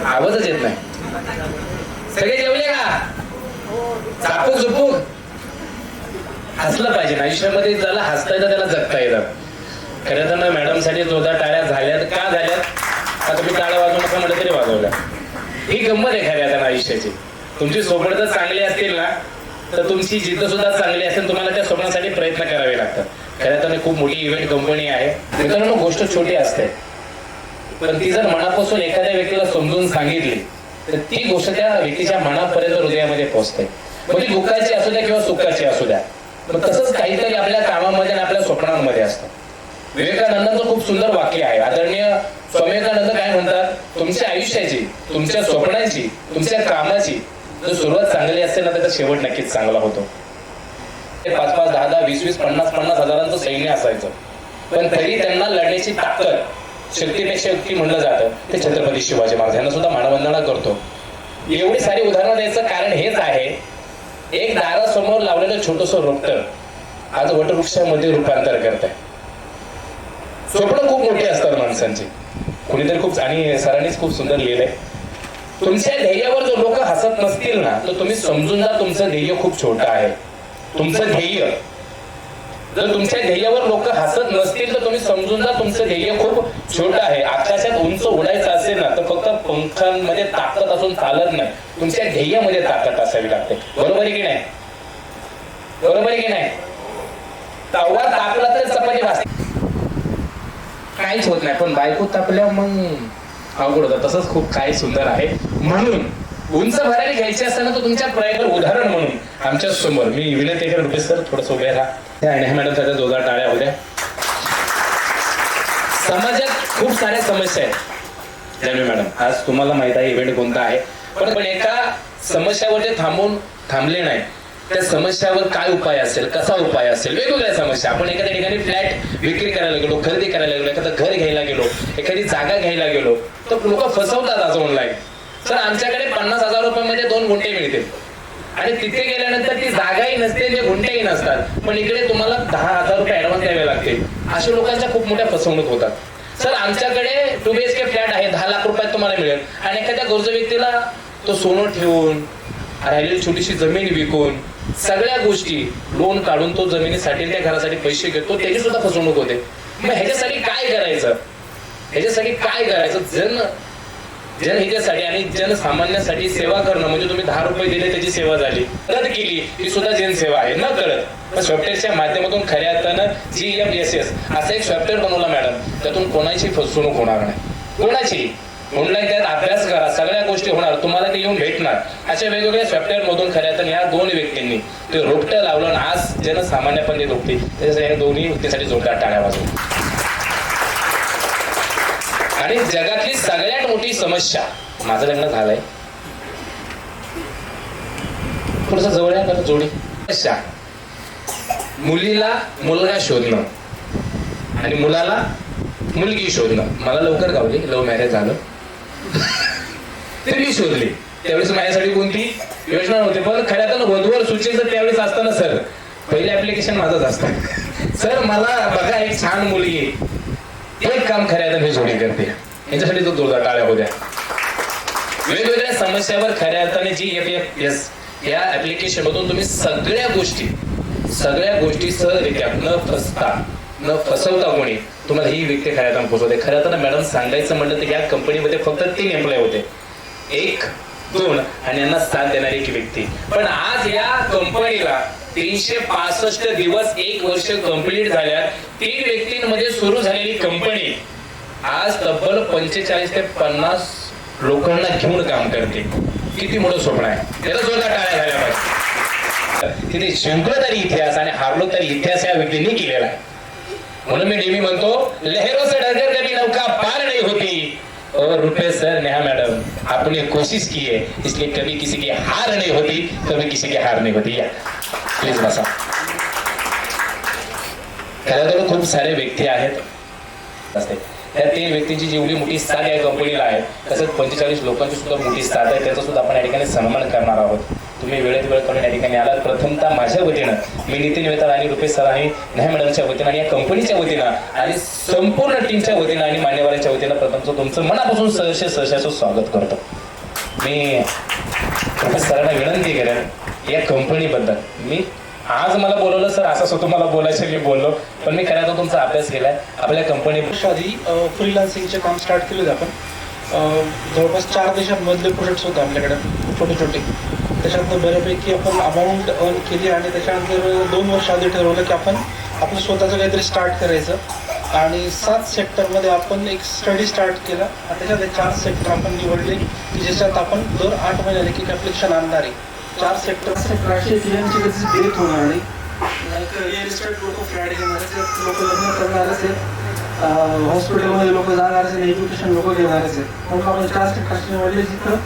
आवाजच येत नाही. सगळे जेवले का? चापूक झुपूक हसलं पाहिजे ना आयुष्यामध्ये. ज्याला हसता येतं त्याला जगता येतं. खरं तर ना मॅडम साठी जोरदार टाळ्या झाल्यात का झाल्यात? आता तुम्ही टाळ्या वाजवू नका म्हटलं तरी वाजवल्या. ही गंमत आहे खऱ्या आता आयुष्याची. तुमची स्वप्न जर चांगली असतील ना तर तुमची जिद्द सुद्धा चांगली असेल. तुम्हाला त्या स्वप्नासाठी प्रयत्न करावे लागतात. खऱ्या तर खूप मोठी इव्हेंट कंपनी आहे मित्रांनो. गोष्ट छोटी असते पण ती जर मनापासून एखाद्या व्यक्तीला समजून सांगितली तर ती गोष्ट त्या व्यक्तीच्या मनापर्यंत हृदयामध्ये पोहोचते. मग ती दुःखाची असू द्या किंवा सुखाची असू द्या. मग तसंच काहीतरी आपल्या कामामध्ये आणि आपल्या स्वप्नांमध्ये असतं. विवेकानंदांचं खूप सुंदर वाक्य आहे. आदरणीय स्वामी विवेकानंद काय म्हणतात? तुमच्या आयुष्याची, तुमच्या स्वप्नांची, तुमच्या कामाची जर सुरुवात चांगली असेल ना त्याचा शेवट नक्कीच चांगला होतो. 5-5, 10-10, 20-20, 50-50 हजारांचं सैन्य असायचं पण तरी त्यांना लढण्याची ताकद, शक्तीपेक्षा युक्ती म्हणलं जातं ते छत्रपती शिवाजी महाराज यांना सुद्धा मानवंदना करतो. एवढी सारी उदाहरणं द्यायचं कारण हेच आहे. एक दारासमोर लावलेलं छोटस रोपटं आज वटवृक्षामध्ये रूपांतर करत आहे. स्वप्न खूप मोठी असतात माणसांची. कुणीतरी खूप आणि सरांनीच खूप सुंदर लिहिलंय. तुमच्या ध्येयावर जर लोक हसत नसतील ना तर तुम्ही समजून जा तुमचं ध्येय खूप छोटं आहे. तुमचं ध्येय जर तुमच्या ध्येयावर लोक हसत नसतील तर तुम्ही समजून जा तुमचं ध्येय खूप छोटं आहे. आकाशात उंच उडायचं असेल ना तर फक्त पंखांमध्ये ताकद असून चालत नाही. तुमच्या ध्येयामध्ये ताकद असावी लागते. बरोबर आहे की नाही? बरोबर आहे की नाही? तवा तापला तर चपाती भाजते काहीच होत नाही पण बायको तापल्या मग अवघड होतं. तसंच खूप काय सुंदर आहे. म्हणून उंच भरारी घ्यायची असताना तर तुमच्या प्रयत्न उदाहरण म्हणून आमच्या समोर मी विनंती करेन रुपेश सर थोडंसं उभे राहा आणि मॅडम साठी जोरदार टाळ्या होत्या. समाजात खूप साऱ्या समस्या आहेत जान्हवी मॅडम. आज तुम्हाला माहित आहे इव्हेंट कोणता आहे पण एका समस्यावर ते थांबले नाही. त्या समस्यावर काय उपाय असेल, कसा उपाय असेल, वेगवेगळ्या समस्या. आपण एखाद्या ठिकाणी फ्लॅट विक्री करायला गेलो, खरेदी करायला गेलो, एखादं घर घ्यायला गेलो, एखादी जागा घ्यायला गेलो तर लोक फसवतात आज ऑनलाईन. सर आमच्याकडे 50,000 रुपयामध्ये 2 गुंठे मिळतील आणि तिथे गेल्यानंतर ती जागाही नसते ते गुंठेही नसतात पण इकडे तुम्हाला 10,000 रुपये ऍडव्हान्स द्यावे लागतील. अशा लोकांच्या खूप मोठ्या फसवणूक होतात. सर आमच्याकडे 2 BHK फ्लॅट आहे 10 लाख रुपयात तुम्हाला मिळेल आणि एखाद्या गरजू व्यक्तीला तो सोनं ठेवून राहिलेली छोटीशी जमीन विकून सगळ्या गोष्टी लोन काढून तो जमिनीसाठी त्या घरासाठी पैसे घेतो त्याची सुद्धा फसवणूक होते. मग ह्याच्यासाठी काय करायचं? ह्याच्यासाठी काय करायचं? जनहितासाठी आणि जनसामान्यासाठी सेवा करणं म्हणजे तुम्ही 10 रुपये दिले त्याची सेवा झाली, रद्द केली ही सुद्धा जनसेवा आहे. न कळत सॉफ्टवेअरच्या माध्यमातून खऱ्या अर्थानं GMSS असं एक सॉफ्टवेअर बनवला मॅडम. त्यातून कोणाची फसवणूक होणार नाही. कोणाची ऑनलाईन त्यात अभ्यास करा सगळ्या गोष्टी होणार तुम्हाला ते येऊन भेटणार. अशा वेगवेगळ्या सॉफ्टवेअर मधून खऱ्या अर्थानं या 2 व्यक्तींनी ते रोपटं लावलं आणि आज जनसामान्य पण ते रोपते. त्याच्यासाठी या दोन्ही व्यक्तींसाठी जोरदार टाळ्या वाजवू. आणि जगातली सगळ्यात मोठी समस्या, माझं लग्न झालंय थोडस जवळ आहे जोडी, समस्या मुलीला मुलगा शोधणं आणि मुलाला मुलगी शोधणं. मला लवकर गावली, लव्ह मॅरेज झालं ते मी शोधली. त्यावेळेस माझ्यासाठी कोणती योजना नव्हती पण खऱ्या तर वधूवर सूचीचं त्यावेळेस असताना सर पहिलं ऍप्लिकेशन माझंच असतं. सर मला बघा एक छान मुलगी एक काम खऱ्या मी जोडी करते याच्यासाठी तो जोरदार टाळ्या होत्या. वेगवेगळ्या समस्यावर खऱ्या अर्थाने GMSS या ऍप्लिकेशन मधून तुम्ही सगळ्या गोष्टी सहजरित्या न फसवता कोणी तुम्हाला ही व्यक्ती खऱ्या अर्थानं पोहोचवते. खऱ्या अर्थानं मॅडम सांगायचं म्हटलं तर या कंपनीमध्ये फक्त 3 एम्प्लॉय होते, 1, 2 आणि यांना साथ देणारी एक व्यक्ती. पण आज या कंपनीला 365 दिवस 1 वर्ष कंप्लीट झाल्यात. 3 व्यक्तींमध्ये सुरू झालेली कंपनी आज तब्बल 45 ते 50 लोकांना घेऊन काम करते. किती मोठं स्वप्न आहे. त्याला जोरदार टाळ्या झाल्या पाहिजे. तिथे जिंकलो तरी इतिहास आणि हारलो तरी इतिहास या व्यक्तींनी केलेला आहे. म्हणून मी नेहमी म्हणतो लहरों से डरकर कभी नौका पार नहीं होती और रुपेश सर नेहा मैडम आपने कोशिश की है इसलिए कभी किसी की हार नहीं होती, कभी किसी की हार नहीं होती. या प्लीज बसा. त्याला खूप सारे व्यक्ती आहेत. त्या 3 व्यक्तींची जेवढी मोठी साथ या कंपनीला आहे तसंच 45 लोकांची सुद्धा मोठी साथ आहे त्याचा सुद्धा आपण या ठिकाणी सन्मान करणार आहोत. तुम्ही वेळेत वेळ करून या ठिकाणी आलात. प्रथमतः माझ्या वतीनं मी नितीन वेताळ आणि रुपेश सर आणि न्याय मॅडमच्या वतीनं आणि या कंपनीच्या वतीनं आणि संपूर्ण टीमच्या वतीनं आणि मान्यवरांच्या वतीनं प्रथमचं तुमचं मनापासून सहर्ष स्वागत करतो. मी रुपेश सरांना विनंती करेन या कंपनीबद्दल. मी आज मला बोलवलं सर असं स्वतः मला बोलायचं मी बोललो, पण मी खऱ्या तुमचा अभ्यास केलाय. आपल्या कंपनी आधी फ्रीलान्सिंगचे काम स्टार्ट केले आपण. जवळपास 4 देशांमधले प्रोजेक्ट्स होते आपल्याकडे छोटे छोटे. त्याच्यातनं बऱ्यापैकी आपण अमाऊंट अर्न केली आणि त्याच्यानंतर 2 वर्ष आधी ठरवलं की आपण आपलं स्वतःचं काहीतरी स्टार्ट करायचं. आणि 7 सेक्टरमध्ये आपण एक स्टडी स्टार्ट केला. त्याच्यात 4 सेक्टर आपण निवडले की ज्याच्यात आपण दर 8 महिन्याला एक ॲप्लिकेशन आणणार आहे. 4 सेक्टर असे क्लिअरची कधीच डेथ होणार नाही. रिअल इस्टेट लोक फ्लॅट घेणार आहेत, लोक लग्न करणार असेल, हॉस्पिटलमध्ये लोक जाणार असेल, एज्युकेशन लोक घेणार असेल. म्हणून आपण 4 सेक्टर निवडले जिथं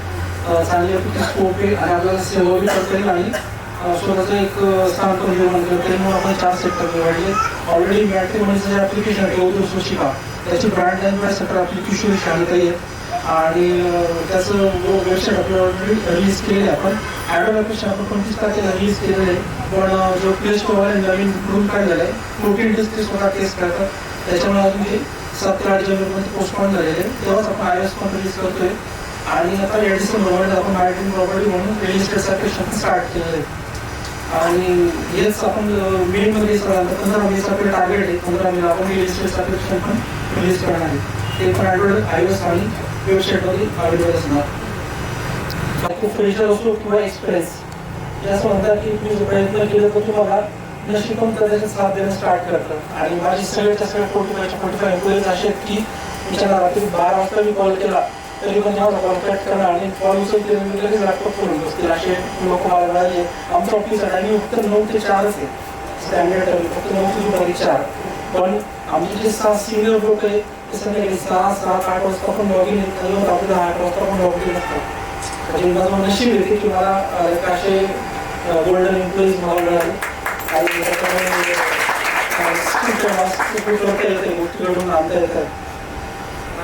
चांगल्यापैकी स्कोप आहे आणि आपल्याला सेवा बी करता येईल आणि स्वतःचं एक स्थान पण निर्माण करता येईल. म्हणून आपण 4 सेक्टर निवडले. ऑलरेडी मॅट्रिमोनीचं जे ॲप्लिकेशन आहे उद्योग सुशिका त्याची ब्रँड अँबॅसेडर आपली किशोरी शांताई आहे आणि त्याचं वेबसाईट आपल्याला ऑलरेडी रिलीज केलेलं आहे. आपण ॲडोब ॲप्लिकेशन आपण 25 तारखेला रिलीज केलेलं आहे. पण जो प्ले स्टोअर नवीन रूल काढलेला आहे प्रोटीन टेस्ट ते स्वतः टेस्ट करतात. त्याच्यामुळे अजून हे 7 ते 8 जानेवारीमध्ये पोस्टपोन झालेले आहे. तेव्हाच आपण iOS पण रिलीज करतोय. आणि आता या डिसेंबरमध्ये आपण मॅरिटाईम प्रॉपर्टी म्हणून रिअल इस्टेट ॲप्लिकेशन स्टार्ट केलेलं आहे. आणि हेच आपण मेमध्ये 15 मेचं आपलं टार्गेट आहे. 15 मेला आपण रिअल इस्टेट ॲप्लिकेशन पण रिलीज करणार आहे. ते पण ॲडवर्ड iOS आणि वेबसाईटमध्ये अवेलेबल असणार. खूप फ्रेशर असो किंवा एक्सपिरियन्स असं म्हणतात की तुम्ही जो प्रयत्न केला तर तुम्हाला नशीब पण त्याचा साथ देणं स्टार्ट करतं. आणि माझी सगळ्याच्या सगळ्या 45 एम्प्लॉईज असे आहेत की त्यांना रात्री 12 वाजता मी कॉल केला तरी पण माझा कॉल कट करणार आणि कॉल उचलते लगेच लॅपटॉप करून बसतील असे लोक मला मिळाले. आमचा ऑफिसचा टायमिंग फक्त 9 ते 4च आहे. स्टँडर्ड टायमिंग फक्त 9 ते दुपारी 4. पण आमचे जे 6 सिनियर लोक आहे ते संध्याकाळी 6, 7, 8 वाजता पण लॉग इन येतात. आपल्याला 8 वाजता पण लॉग इन असतात. म्हणजे माझं नशीब येते की मला असे गोल्डन एम्प्लॉईज मला मिळाले आणि त्याच्यामुळे करता येते गोष्टी घडून आणता येतात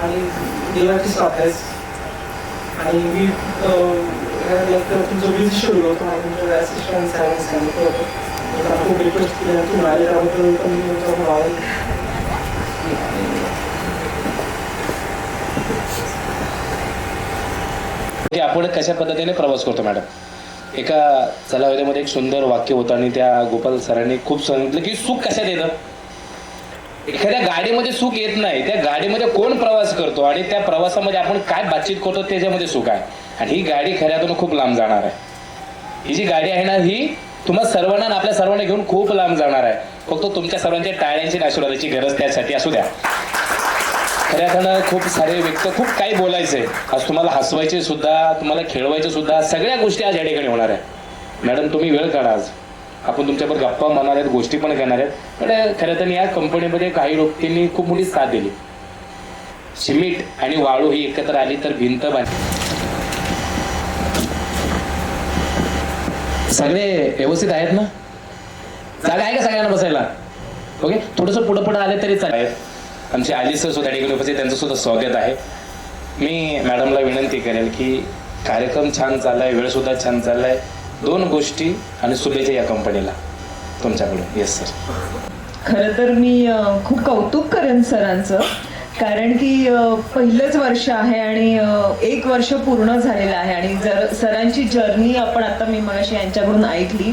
आणि देवाची साथ आहे. आणि मी तुमचं बिझी शेड्यूल होतं मला तुमच्या असिस्टंट साहेबांनी सांगितलं होतं. खूप रिक्वेस्ट केली तुम्ही आले त्याबद्दल पण मी तुमचा आभारी. आपण कशा पद्धतीने प्रवास करतो मॅडम. एका चलावध्यामध्ये एक सुंदर वाक्य होतं आणि त्या गोपाल सरांनी खूप सांगितलं की सुख कशात येतं. एखाद्या गाडीमध्ये सुख येत नाही, त्या गाडीमध्ये कोण प्रवास करतो आणि त्या प्रवासामध्ये आपण काय बातचीत करतो त्याच्यामध्ये सुख आहे. आणि ही गाडी खऱ्यातून खूप लांब जाणार आहे. ही जी गाडी आहे ना ही तुम्हाला सर्वांना आपल्या सर्वांना घेऊन खूप लांब जाणार आहे. फक्त तुमच्या सर्वांच्या टाळ्यांची आशीर्वादाची गरज त्यासाठी असू द्या. खऱ्यातून खूप सारे व्यक्त खूप काही बोलायचंय. आज तुम्हाला हसवायचे सुद्धा, तुम्हाला खेळवायचे सुद्धा, सगळ्या गोष्टी आज या ठिकाणी होणार आहे. मॅडम तुम्ही वेळ काढा. आज आपण तुमच्याबरोबर गप्पा मारणार आहेत, गोष्टी पण करणार आहेत. पण खरं तर या कंपनीमध्ये काही लोकांनी खूप मोठी साथ दिली. सिमेंट आणि वाळू ही एकत्र आली तर भिंत बांधली. सगळे व्यवस्थित आहेत ना? जागा आहे का सगळ्यांना बसायला? ओके, थोडंसं पुढं पुढं आले तरी चालेल. आमचे आली सर सुद्धा ठिकाणी उपस्थित, त्यांचं सुद्धा स्वागत आहे. मी मॅडमला विनंती करेल की कार्यक्रम छान चाललाय, वेळ सुद्धा छान चाललाय. 2 गोष्टी आणि शुभेच्छा या कंपनीला तुमच्याकडून. Yes sir. खरं तर मी खूप कौतुक करेन सरांचं, कारण की पहिलंच वर्ष आहे आणि 1 वर्ष पूर्ण झालेलं आहे. आणि जर सरांची जर्नी आपण आता मी मगाशी यांच्याकडून ऐकली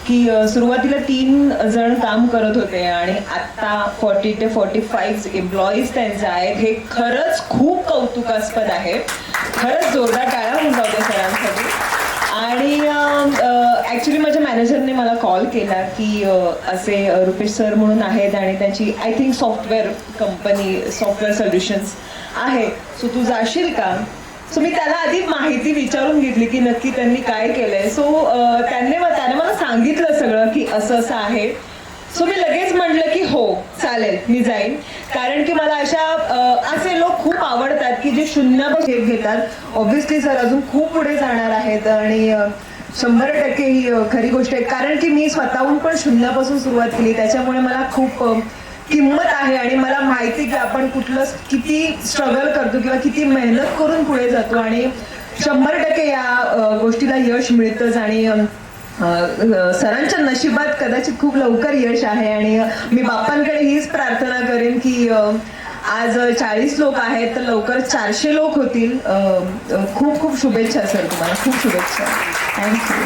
की सुरुवातीला 3 जण काम करत होते आणि आता 40 ते 45 एम्प्लॉईज त्यांचे आहेत. हे खरंच खूप कौतुकास्पद आहे. खरंच जोरदार टाळ्या होऊन जाऊ दे सरांसाठी. आणि ॲक्च्युली माझ्या मॅनेजरने मला कॉल केला की असे रुपेश सर म्हणून आहेत आणि त्यांची I think software company software solutions आहे, सो तू जाशील का. सो मी त्याला आधी माहिती विचारून घेतली की नक्की त्यांनी काय केलंय. सो त्याने मला सांगितलं सगळं की असं असं आहे. सो मी लगेच म्हटलं की हो चालेल मी जाईन, कारण की मला असे लोक खूप आवडतात की जे शून्यापासून घेतात. ऑब्व्हियसली सर अजून खूप पुढे जाणार आहेत आणि 100% ही खरी गोष्ट आहे, कारण की मी स्वतःहून पण शून्यापासून सुरुवात केली. त्याच्यामुळे मला खूप किंमत आहे आणि मला माहिती की आपण कुठलं किती स्ट्रगल करतो किंवा किती मेहनत करून पुढे जातो आणि 100% या गोष्टीला यश मिळतंच आणि सरांच्या नशिबात कदाचित खूप लवकर यश आहे आणि मी बाप्पांकडे हीच प्रार्थना करेन की आज 40 लोक आहेत तर लवकर 400 लोक होतील. खूप खूप शुभेच्छा सर, तुम्हाला खूप शुभेच्छा. थँक्यू.